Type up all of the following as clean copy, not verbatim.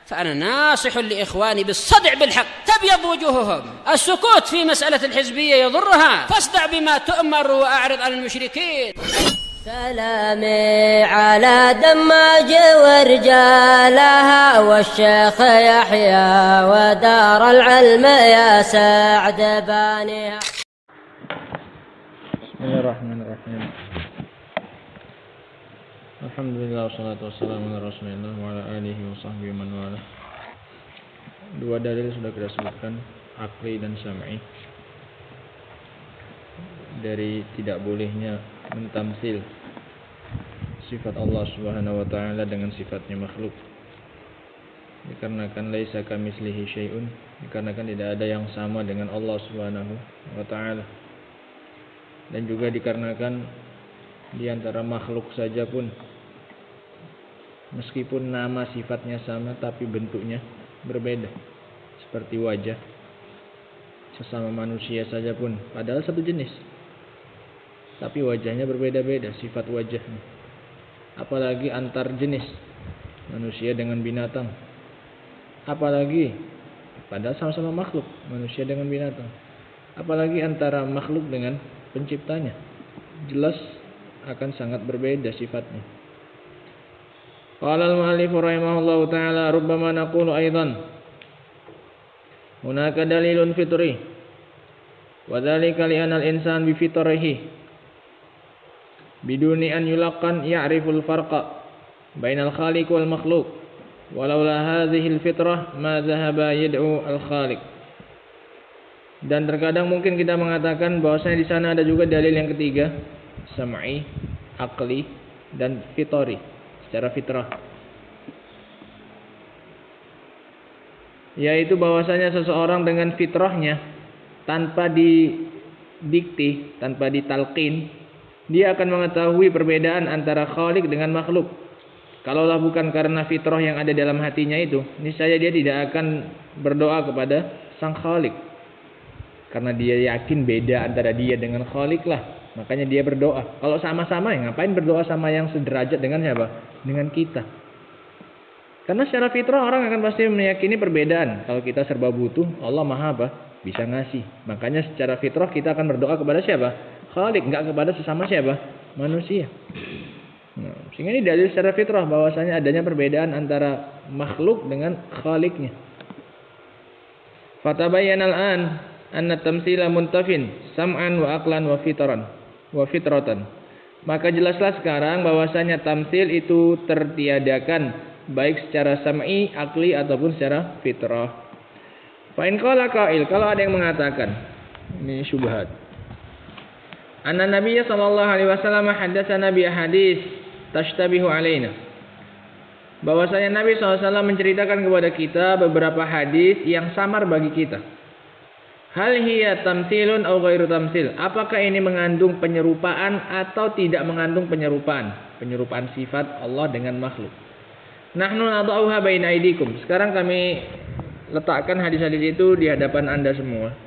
فأنا ناصح لإخواني بالصدع بالحق تبيض وجوههم. السكوت في مسألة الحزبية يضرها، فاصدع بما تؤمر وأعرض عن المشركين. سلامي على دماج ورجالها والشيخ يحيى ودار العلم يا سعد بانيها. بسم الله الرحمن الرحيم. Alhamdulillah wassalatu wassalamu ala Rasulillah wa ala alihi wa sahbihi man wala. Dua dalil sudah kita sebutkan, akli dan sam'i, dari tidak bolehnya mentamsil sifat Allah Subhanahu wa taala dengan sifatnya makhluk. Dikarenakan laisa kamitslihi syai'un, dikarenakan tidak ada yang sama dengan Allah Subhanahu wa taala. Dan juga dikarenakan di antara makhluk saja pun meskipun nama sifatnya sama tapi bentuknya berbeda, seperti wajah sesama manusia saja pun padahal satu jenis, tapi wajahnya berbeda-beda sifat wajahnya. Apalagi antar jenis manusia dengan binatang, apalagi padahal sama-sama makhluk manusia dengan binatang, apalagi antara makhluk dengan penciptanya, jelas akan sangat berbeda sifatnya. Qala al-mu'allif rahimahullahu ta'ala rubbama naqulu aidan hunaka dalilun fitri wa dhalika li anna al-insan bi fitrihi biduni an yulaqan ya'riful farqa bainal khaliq wal makhluq walaula hadhihi al-fitrah ma dhahaba yad'u al-khaliq. Dan terkadang mungkin kita mengatakan bahwasanya di sana ada juga dalil yang ketiga, sam'i, akli, dan fitri, secara fitrah, yaitu bahwasanya seseorang dengan fitrahnya tanpa didikti, tanpa ditalqin, dia akan mengetahui perbedaan antara khaliq dengan makhluk. Kalaulah bukan karena fitrah yang ada dalam hatinya itu, niscaya dia tidak akan berdoa kepada sang khaliq, karena dia yakin beda antara dia dengan khaliq lah, makanya dia berdoa. Kalau sama-sama ya ngapain berdoa sama yang sederajat dengan siapa? Dengan kita. Karena secara fitrah orang akan pasti meyakini perbedaan. Kalau kita serba butuh, Allah Maha apa? Bisa ngasih. Makanya secara fitrah kita akan berdoa kepada siapa? Khaliq, enggak kepada sesama siapa? Manusia. Nah, sehingga ini dalil secara fitrah bahwasanya adanya perbedaan antara makhluk dengan khaliqnya. Fatabayyana al-an anna tamtsila muntafin sam'an wa aqlan wa fitratan. Maka jelaslah sekarang bahwasanya tamtsil itu tertiadakan baik secara sam'i, akli ataupun secara fitrah. Fa in qala qail, kalau ada yang mengatakan, ini syubhat, anna Nabiy sallallahu alaihi wasallam haddatsana bi hadis tashtabihu alaina, bahwasanya Nabi SAW menceritakan kepada kita beberapa hadis yang samar bagi kita. Hal hiya tamtsilun aw ghairu tamtsil? Apakah ini mengandung penyerupaan atau tidak mengandung penyerupaan? Penyerupaan sifat Allah dengan makhluk. Nahnu nadauha baina aidikum. Sekarang kami letakkan hadis-hadis itu di hadapan Anda semua.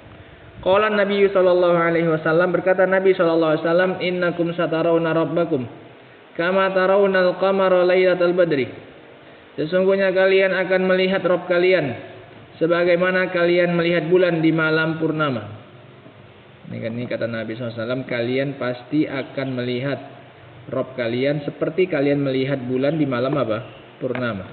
Qala Nabi sallallahu alaihi wasallam, berkata Nabi sallallahu alaihi wasallam, innakum satarawna rabbakum kama tarawna al-qamara lailatal badri. Sesungguhnya kalian akan melihat Rabb kalian sebagaimana kalian melihat bulan di malam purnama. Ini kata Nabi SAW, kalian pasti akan melihat Rabb kalian seperti kalian melihat bulan di malam apa? Purnama.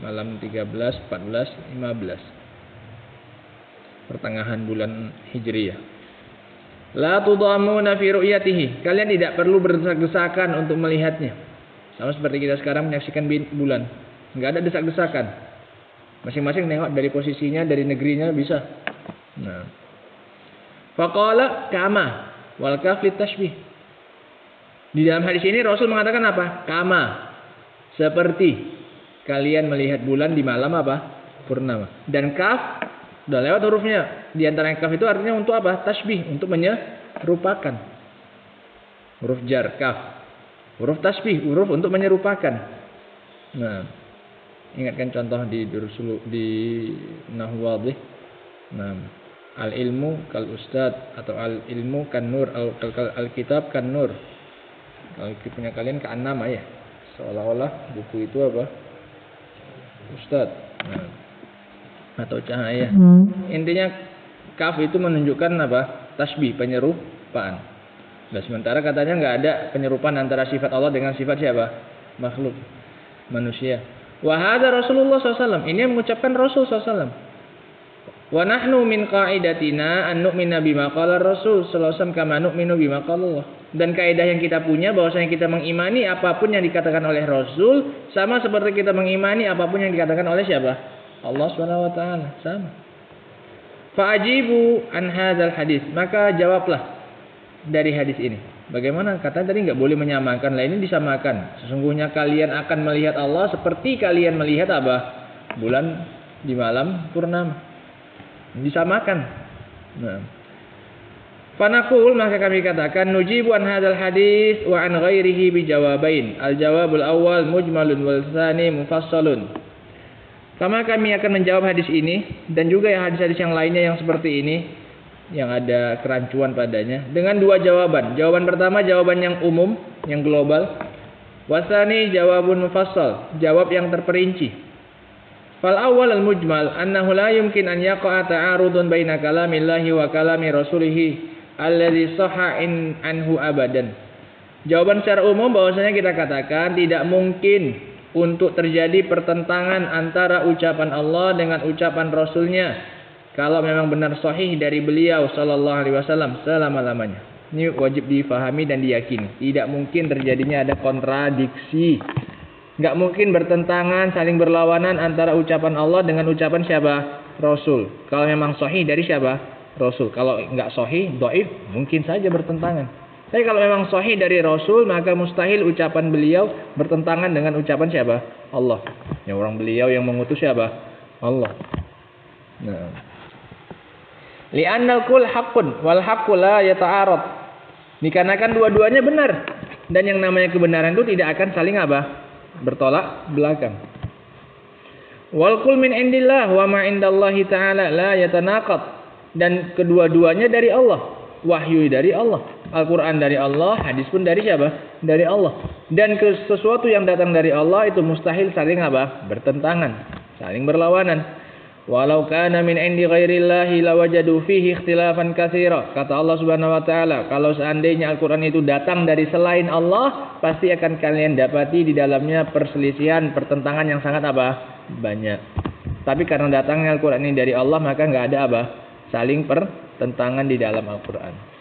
Malam 13, 14, 15. Pertengahan bulan Hijriyah. La tudamuna fi ru'yatihi. Kalian tidak perlu berdesak-desakan untuk melihatnya. Sama seperti kita sekarang menyaksikan bulan. Enggak ada desak-desakan. Masing-masing nengok dari posisinya, dari negerinya bisa. Nah. Faqala kama wal kaf litashbih. Di dalam hadis ini Rasul mengatakan apa? Kama. Seperti kalian melihat bulan di malam apa? Purnama. Dan kaf udah lewat hurufnya. Di antara yang kaf itu artinya untuk apa? Tasbih, untuk menyerupakan. Huruf jar, kaf. Huruf tasbih, huruf untuk menyerupakan. Nah, ingatkan contoh di Nahwu Wadhih. Nah, al-ilmu kal ustad atau al-ilmu kan nur, al-kitab kan nur. Kalau punya kalian ke nama ya. Seolah-olah buku itu apa? Ustad. Nah, atau cahaya. Intinya kaf itu menunjukkan apa? Tasbih, penyerupaan. Nah, sementara katanya nggak ada penyerupaan antara sifat Allah dengan sifat siapa? Makhluk, manusia. Wa hadza Rasulullah SAW. Ini yang mengucapkan Rasul SAW. Wa nahnu min qaidatina an nu'mina bima qala Rasul sallallahu alaihi wasallam kama nu'minu bima qala Allah. Dan kaidah yang kita punya bahwasanya kita mengimani apapun yang dikatakan oleh Rasul sama seperti kita mengimani apapun yang dikatakan oleh siapa? Allah Subhanahu wa taala, sama. Fa'ajibu an hadzal hadis. Maka jawablah dari hadis ini. Bagaimana? Katanya tadi enggak boleh menyamakan. Lah ini disamakan. Sesungguhnya kalian akan melihat Allah seperti kalian melihat apa? Bulan di malam purnama. Disamakan. Nah. Fanaqul, maka kami katakan nujibu an hadzal hadis wa an ghairihi bi jawabain. Al jawabul awal mujmalun wal tsani mufassalun. Sama kami akan menjawab hadis ini dan juga yang hadis-hadis yang lainnya yang seperti ini yang ada kerancuan padanya dengan dua jawaban. Jawaban pertama jawaban yang umum, yang global. Wasani jawabun mufassal, jawab yang terperinci. Fal awal al mujmal annahu la yumkin an yaqa'a ta'arudun baina kalamillahi wa kalami rasulih alladhi sahha anhu abadan. Jawaban secara umum bahwasanya kita katakan tidak mungkin untuk terjadi pertentangan antara ucapan Allah dengan ucapan Rasulnya kalau memang benar sahih dari beliau sallallahu alaihi wasallam selama-lamanya. Ini wajib difahami dan diyakini. Tidak mungkin terjadinya ada kontradiksi. Enggak mungkin bertentangan, saling berlawanan antara ucapan Allah dengan ucapan siapa? Rasul. Kalau memang sahih dari siapa? Rasul. Kalau enggak sahih, dhaif, mungkin saja bertentangan. Tapi kalau memang sahih dari Rasul, maka mustahil ucapan beliau bertentangan dengan ucapan siapa? Allah. Yang orang beliau yang mengutus siapa? Allah. Nah. Li'annal kul haqqun wal haqqu la yata'arad. Dikarenakan dua-duanya benar dan yang namanya kebenaran itu tidak akan saling apa? Bertolak belakang. Wal kul min indillah wa ma indallahi ta'ala la yatanaqad. Dan kedua-duanya dari Allah. Wahyu dari Allah. Al-Quran dari Allah, hadis pun dari siapa? Dari Allah. Dan sesuatu yang datang dari Allah itu mustahil saling apa? Bertentangan, saling berlawanan. Walau kana min indi ghairillahi lawajadu fihi ikhtilafan katsira. Kata Allah Subhanahu wa taala, kalau seandainya Al-Qur'an itu datang dari selain Allah, pasti akan kalian dapati di dalamnya perselisihan, pertentangan yang sangat apa? Banyak. Tapi karena datangnya Al-Qur'an ini dari Allah, maka enggak ada apa? Saling pertentangan di dalam Al-Qur'an.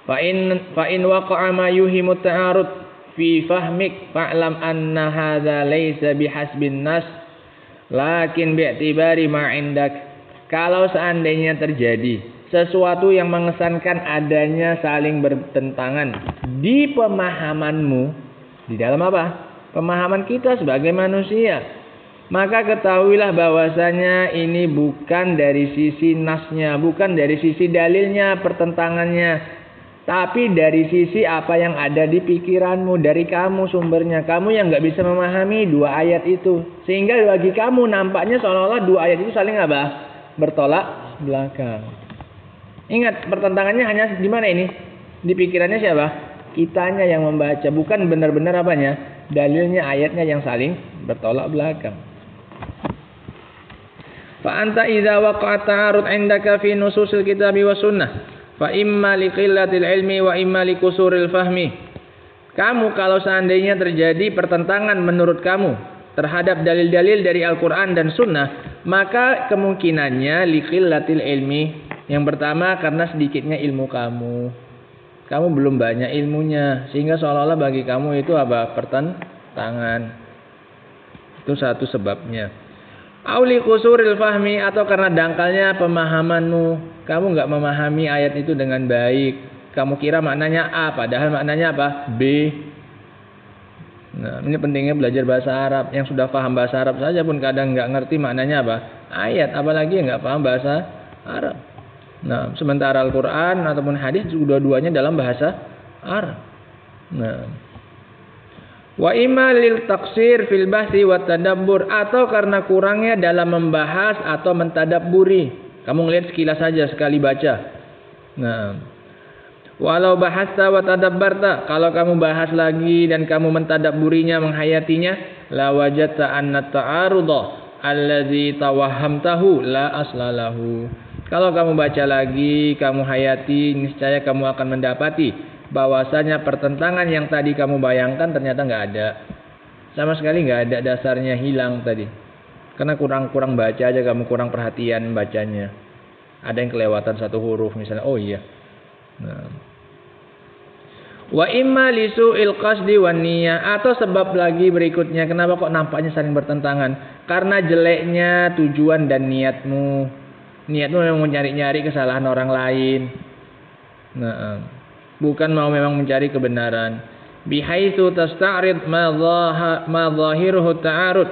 Fa in waqa'a ma yuhimu ta'arud fi fahmik fa'lam anna hadza laysa bihasbin nas lakin bi'tibari ma 'indak. Kalau seandainya terjadi sesuatu yang mengesankan adanya saling bertentangan di pemahamanmu, di dalam apa? Pemahaman kita sebagai manusia, maka ketahuilah bahwasanya ini bukan dari sisi nasnya, bukan dari sisi dalilnya pertentangannya, tapi dari sisi apa yang ada di pikiranmu, dari kamu sumbernya. Kamu yang nggak bisa memahami dua ayat itu. Sehingga bagi kamu nampaknya seolah-olah dua ayat itu saling apa? Bertolak belakang. Ingat, pertentangannya hanya di mana ini? Di pikirannya siapa? Kitanya yang membaca. Bukan benar-benar apanya? Dalilnya, ayatnya yang saling bertolak belakang. Fa anta idza waqa'a ta'arud 'indaka fi nususil kitabi was sunnah fa imma liqillatil ilmi wa imma likusuril fahmi. Kamu kalau seandainya terjadi pertentangan menurut kamu terhadap dalil-dalil dari Al-Quran dan Sunnah, maka kemungkinannya liqillatil ilmi. Yang pertama karena sedikitnya ilmu kamu. Kamu belum banyak ilmunya, sehingga seolah-olah bagi kamu itu apa? Pertentangan. Itu satu sebabnya. Auli kusuril fahmi, atau karena dangkalnya pemahamanmu. Kamu nggak memahami ayat itu dengan baik. Kamu kira maknanya A, padahal maknanya apa? B. Nah, ini pentingnya belajar bahasa Arab. Yang sudah paham bahasa Arab saja pun kadang nggak ngerti maknanya apa? Ayat, apalagi yang nggak paham bahasa Arab. Nah, sementara Al-Quran ataupun hadis dua-duanya dalam bahasa Arab. Nah, wa imma lil taqsir fil bahsi wa tadabbur, atau karena kurangnya dalam membahas atau mentadabburi. Kamu ngelihat sekilas saja sekali baca. Nah, Walau bahasta wa tadabbarta, kalau kamu bahas lagi dan kamu mentadabburinya, menghayatinya, la wajadta anna ta'arudha allazi tawahhamtahu la aslalahu. Kalau kamu baca lagi, kamu hayati, niscaya kamu akan mendapati bahwasanya pertentangan yang tadi kamu bayangkan ternyata nggak ada. Sama sekali nggak ada dasarnya, hilang tadi. Karena kurang baca aja, kamu kurang perhatian bacanya. Ada yang kelewatan satu huruf misalnya, oh iya. Nah. Wa imma lisu'il qasdi wan niyah, atau sebab lagi berikutnya kenapa kok nampaknya saling bertentangan? Karena jeleknya tujuan dan niatmu. Niatmu memang mencari-nyari kesalahan orang lain. Nah, bukan mau memang mencari kebenaran. Bihaitsu tasta'rid ma zahiruhu ta'arud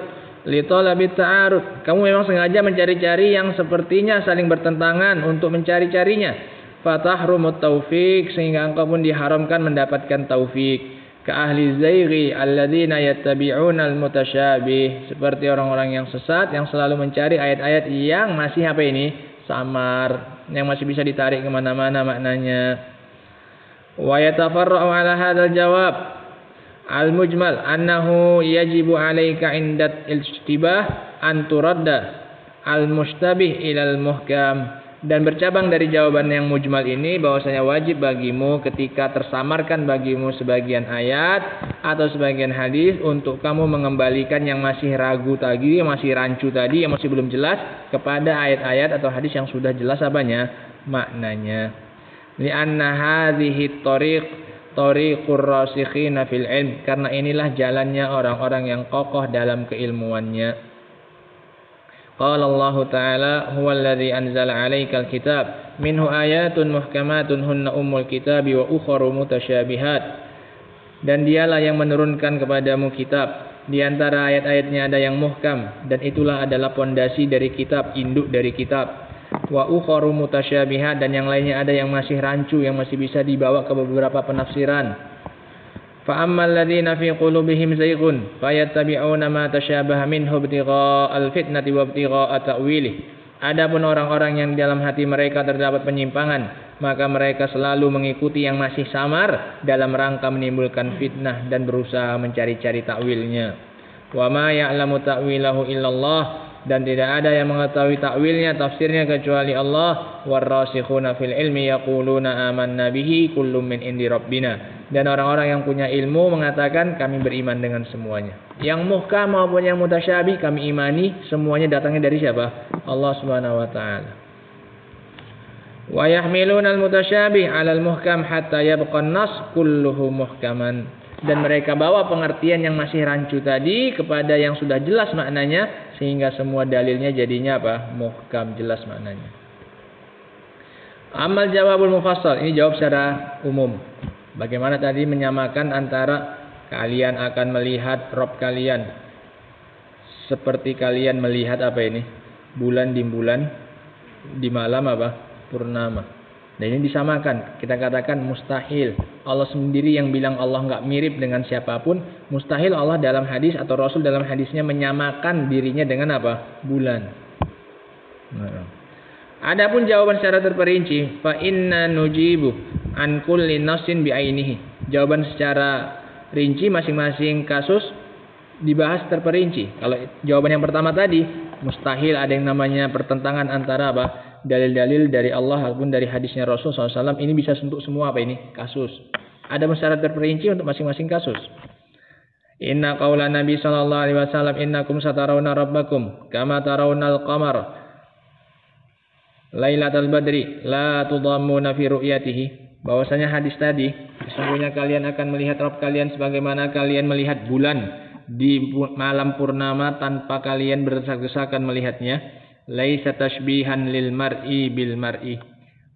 li talabi ta'arud. Kamu memang sengaja mencari-cari yang sepertinya saling bertentangan untuk mencari-carinya. Fatahrumut taufik, sehingga engkau pun diharamkan mendapatkan taufik. Ka ahli zaighi alladzina yattabi'una al-mutasyabih, seperti orang-orang yang sesat yang selalu mencari ayat-ayat yang masih apa ini? Samar, yang masih bisa ditarik kemana mana maknanya. Wa yatafarra'u ala hadzal jawab al-mujmal annahu yajibu 'alaika 'inda al-ishtibah an turadda al-mustabih ila al-muhkam. Dan bercabang dari jawaban yang mujmal ini bahwasanya wajib bagimu ketika tersamarkan bagimu sebagian ayat atau sebagian hadis untuk kamu mengembalikan yang masih ragu tadi, yang masih rancu tadi, yang masih belum jelas kepada ayat-ayat atau hadis yang sudah jelas apanya? Maknanya. Li'anna hadhihi tariqur rasikhina fil ilm, karena inilah jalannya orang-orang yang kokoh dalam keilmuannya. Qala Allah Ta'ala huwal ladzi anzala 'alaikal kitab minhu ayatun muhkamatun hunna ummul kitabi wa ukharu mutasyabihat. Dan dialah yang menurunkan kepadamu kitab, di antara ayat-ayatnya ada yang muhkam, dan itulah adalah pondasi dari kitab, induk dari kitab. Wa ukharu mutasyabihat, dan yang lainnya ada yang masih rancu, yang masih bisa dibawa ke beberapa penafsiran. Fa ammal ladzina fi qulubihim zayghun fayattabi'una ma tasyabaha minhu ibtigha'al fitnati wa ibtigha'a ta'wilih. Adapun orang-orang yang di dalam hati mereka terdapat penyimpangan, maka mereka selalu mengikuti yang masih samar dalam rangka menimbulkan fitnah dan berusaha mencari-cari takwilnya. Wa ma ya'lamu ta'wilahu illallah, dan tidak ada yang mengetahui takwilnya, tafsirnya kecuali Allah. Warrasikhuna fil ilmi yaquluna amanna bihi kullum min indi rabbina. Dan orang-orang yang punya ilmu mengatakan kami beriman dengan semuanya. Yang muhkam maupun yang mutasyabih kami imani, semuanya datangnya dari siapa? Allah Subhanahu wa taala. Wa yahmiluna al-mutasyabih 'ala al-muhkam hatta yabqa an-nas kulluhu muhkaman. Dan mereka bawa pengertian yang masih rancu tadi kepada yang sudah jelas maknanya, sehingga semua dalilnya jadinya apa? Muhkam, jelas maknanya. Amal jawabul mufassal, ini jawab secara umum. Bagaimana tadi menyamakan antara kalian akan melihat Rob kalian seperti kalian melihat apa ini? Bulan di malam apa? Purnama. Nah ini disamakan. Kita katakan mustahil. Allah sendiri yang bilang Allah nggak mirip dengan siapapun. Mustahil Allah dalam hadis atau Rasul dalam hadisnya menyamakan dirinya dengan apa? Bulan. Nah. Adapun jawaban secara terperinci, fa inna nujibu an kulli nafsin bi'ainihi. Jawaban secara rinci masing-masing kasus dibahas terperinci. Kalau jawaban yang pertama tadi, mustahil ada yang namanya pertentangan antara apa? Dalil-dalil dari Allah ataupun dari hadisnya Rasul SAW. Ini bisa untuk semua apa ini? Kasus. Ada secara terperinci untuk masing-masing kasus. Inna qaula Nabi sallallahu alaihi wasallam innakum satarawna rabbakum kama tarawnal qamar Lailatul Badri la tudammuna fi ru'yatihi. Bahwasanya hadis tadi, sesungguhnya kalian akan melihat Rabb kalian sebagaimana kalian melihat bulan di malam purnama tanpa kalian berdesak-desakan melihatnya. Laisa tashbihan lil mar'i bil mar'i.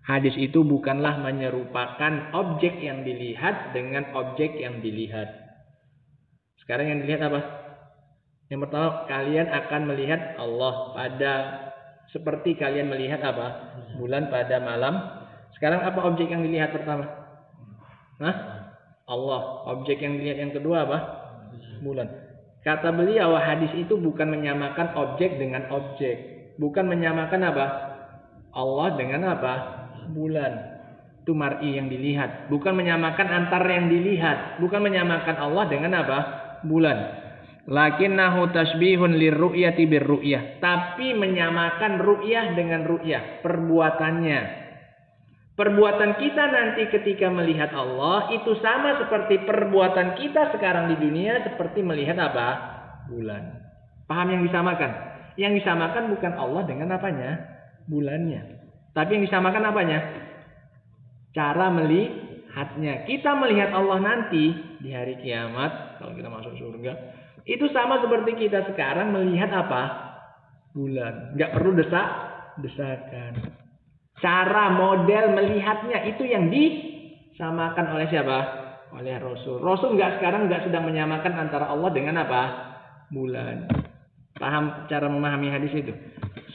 Hadis itu bukanlah menyerupakan objek yang dilihat dengan objek yang dilihat. Sekarang yang dilihat apa? Yang pertama, kalian akan melihat Allah pada seperti kalian melihat apa? Bulan pada malam. Sekarang apa objek yang dilihat pertama? Allah. Objek yang dilihat yang kedua apa? Bulan. Kata beliau, hadis itu bukan menyamakan objek dengan objek. Bukan menyamakan apa? Allah dengan apa? Bulan. Itu mar'i yang dilihat, bukan menyamakan antara yang dilihat, bukan menyamakan Allah dengan apa? Bulan. Lakinnahu tasbihun lirru'yati birru'yah. Tapi menyamakan ru'yah dengan ru'yah, perbuatannya. Perbuatan kita nanti ketika melihat Allah itu sama seperti perbuatan kita sekarang di dunia seperti melihat apa? Bulan. Paham yang disamakan? Yang disamakan bukan Allah dengan apanya? Bulannya. Tapi yang disamakan apanya? Cara melihatnya. Kita melihat Allah nanti di hari kiamat, kalau kita masuk surga, itu sama seperti kita sekarang melihat apa? Bulan. Nggak perlu desakan. Cara model melihatnya itu yang disamakan oleh siapa? Oleh Rasul. Rasul sekarang sedang menyamakan antara Allah dengan apa? Bulan. Paham cara memahami hadis itu?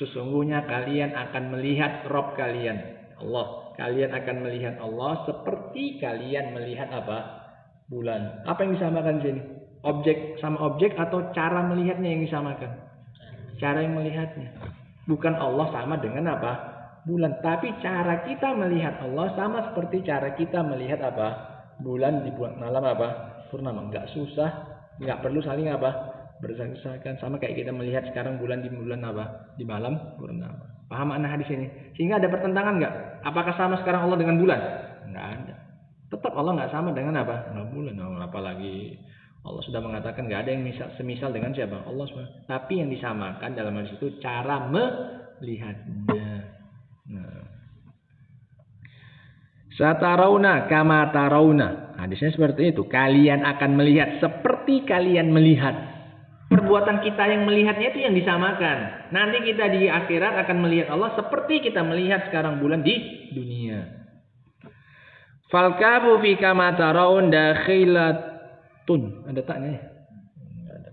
Sesungguhnya kalian akan melihat Rabb kalian, Allah. Kalian akan melihat Allah seperti kalian melihat apa? Bulan. Apa yang disamakan di sini? Objek sama objek atau cara melihatnya yang disamakan? Cara yang melihatnya. Bukan Allah sama dengan apa? Bulan. Tapi cara kita melihat Allah sama seperti cara kita melihat apa? Bulan di malam apa? Purnama. Enggak susah. Enggak perlu saling apa? Berdesak-desakan. Sama kayak kita melihat sekarang bulan di bulan apa? Di malam purnama. Paham makna hadis ini? Sehingga ada pertentangan nggak? Apakah sama sekarang Allah dengan bulan? Nggak ada. Tetap Allah nggak sama dengan apa? Dengan bulan. Apalagi Allah sudah mengatakan nggak ada yang semisal dengan siapa? Allah SWT. Tapi yang disamakan dalam hadis itu cara melihatnya. Nah. Satarauna kama tarauna. Hadisnya seperti itu. Kalian akan melihat seperti kalian melihat. Perbuatan kita yang melihatnya itu yang disamakan. Nanti kita di akhirat akan melihat Allah seperti kita melihat sekarang bulan di dunia. Falkabu fi kama taraun dakhilatun. Ada taknya? Enggak ada.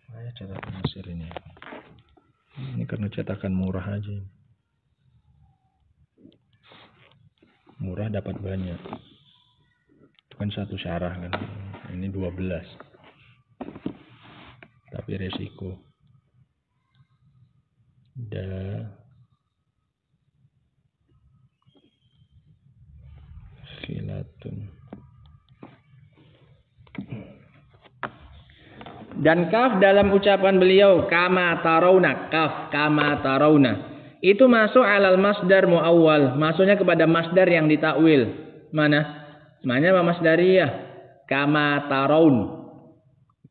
Saya cetakan Mesir ini. Ini karena cetakan murah aja. Murah dapat banyak. Itu kan satu syarah kan. Ini 12. Tapi resiko. Khilatun. Dan kaf dalam ucapan beliau kama tarawna, kaf kama tarawna. Itu masuk alal masdar muawwal, maksudnya kepada masdar yang ditakwil. Mana? Mana masdariyah? Kama taraun.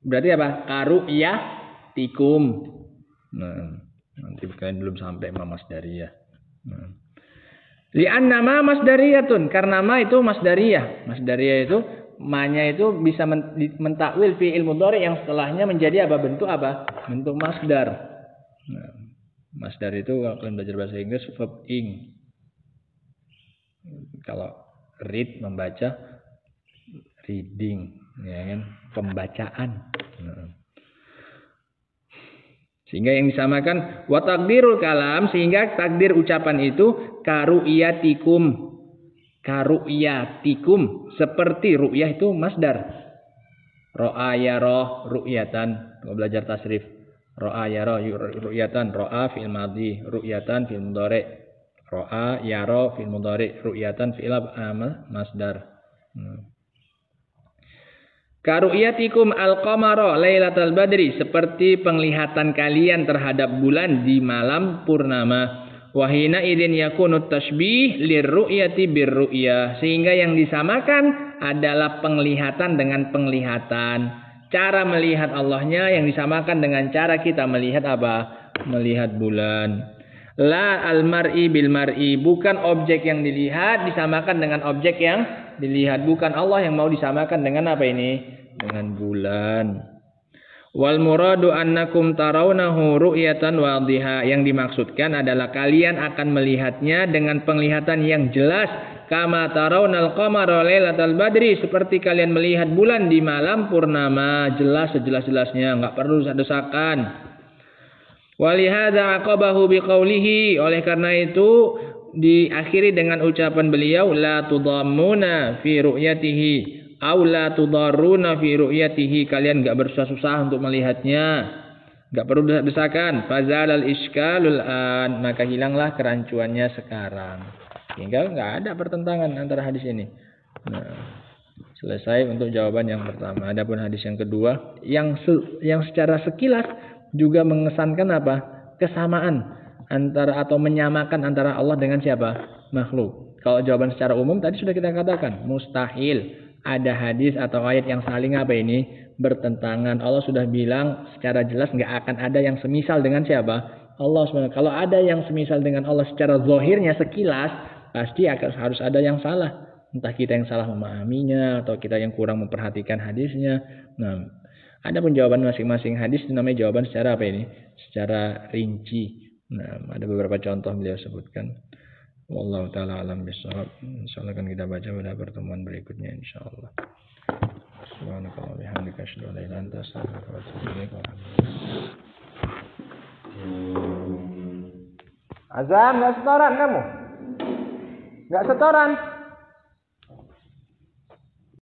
Berarti apa? Karu'yatikum. Nah, nanti kalian belum sampai ma masdariyah. Nah. Li'anna ma masdariyatun, karena ma itu masdariyah. Masdariyah itu ma-nya itu bisa mentakwil fi'il mudhari yang setelahnya menjadi apa? Bentuk apa? Bentuk masdar. Nah, masdar itu kalau kalian belajar bahasa Inggris verb ing. Kalau read membaca, reading, ya kan, pembacaan. Nah. Sehingga yang disamakan wa takdirul kalam, sehingga takdir ucapan itu karu'yatikum. Karu'yatikum, seperti ru'yah itu masdar. Ra'a yara ru'yatan. Kalau belajar tasrif, ra'a yara ru'yatan, ra'a fi'il madhi, ru'yatan fi'il mudhari'. Ra'a yara fi'il mudhari', ru'yatan fi'il amal masdar. Karu'yatikum al-qamara lailatal badri, seperti penglihatan kalian terhadap bulan di malam purnama. Wahina idin yakunut tashbih lirru'yati birru'yah, sehingga yang disamakan adalah penglihatan dengan penglihatan. Cara melihat Allahnya yang disamakan dengan cara kita melihat apa? Melihat bulan. La al-mar'i bil mar'i, bukan objek yang dilihat disamakan dengan objek yang dilihat. Bukan Allah yang mau disamakan dengan apa ini? Dengan bulan. Wal muradu annakum tarawnahu ru'yatan wadhiha, yang dimaksudkan adalah kalian akan melihatnya dengan penglihatan yang jelas. Kama tarawnal qamara lailatal badri, seperti kalian melihat bulan di malam purnama, jelas sejelas-jelasnya, enggak perlu desak-desakan. Walihada aqabahu biqaulihi, oleh karena itu diakhiri dengan ucapan beliau la tudammuna fi ru'yatihi aw la tudarruna fi ru'yatihi, kalian enggak bersusah-susah untuk melihatnya, Enggak perlu desakan. Fazalal iskalul an, maka hilanglah kerancuannya sekarang. Hingga enggak ada pertentangan antara hadis ini. Nah, selesai untuk jawaban yang pertama. Adapun hadis yang kedua yang secara sekilas juga mengesankan apa? Kesamaan antara atau menyamakan antara Allah dengan siapa? Makhluk. Kalau jawaban secara umum tadi sudah kita katakan mustahil ada hadis atau ayat yang saling apa ini? Bertentangan. Allah sudah bilang secara jelas nggak akan ada yang semisal dengan siapa? Allah SWT. Kalau ada yang semisal dengan Allah secara zahirnya sekilas, pasti harus ada yang salah. Entah kita yang salah memahaminya atau kita yang kurang memperhatikan hadisnya. Nah, ada pun jawaban masing-masing hadis itu namanya jawaban secara apa ini? Secara rinci. Nah, ada beberapa contoh beliau sebutkan. Wallahu taala alam bisawab. Insyaallah akan kita baca pada pertemuan berikutnya insyaallah. Subhanallahi wa bihamdihi asyhadu an la ilaha illa anta astaghfiruka wa atubu ilaik. Azam, enggak setoran kamu? Enggak setoran?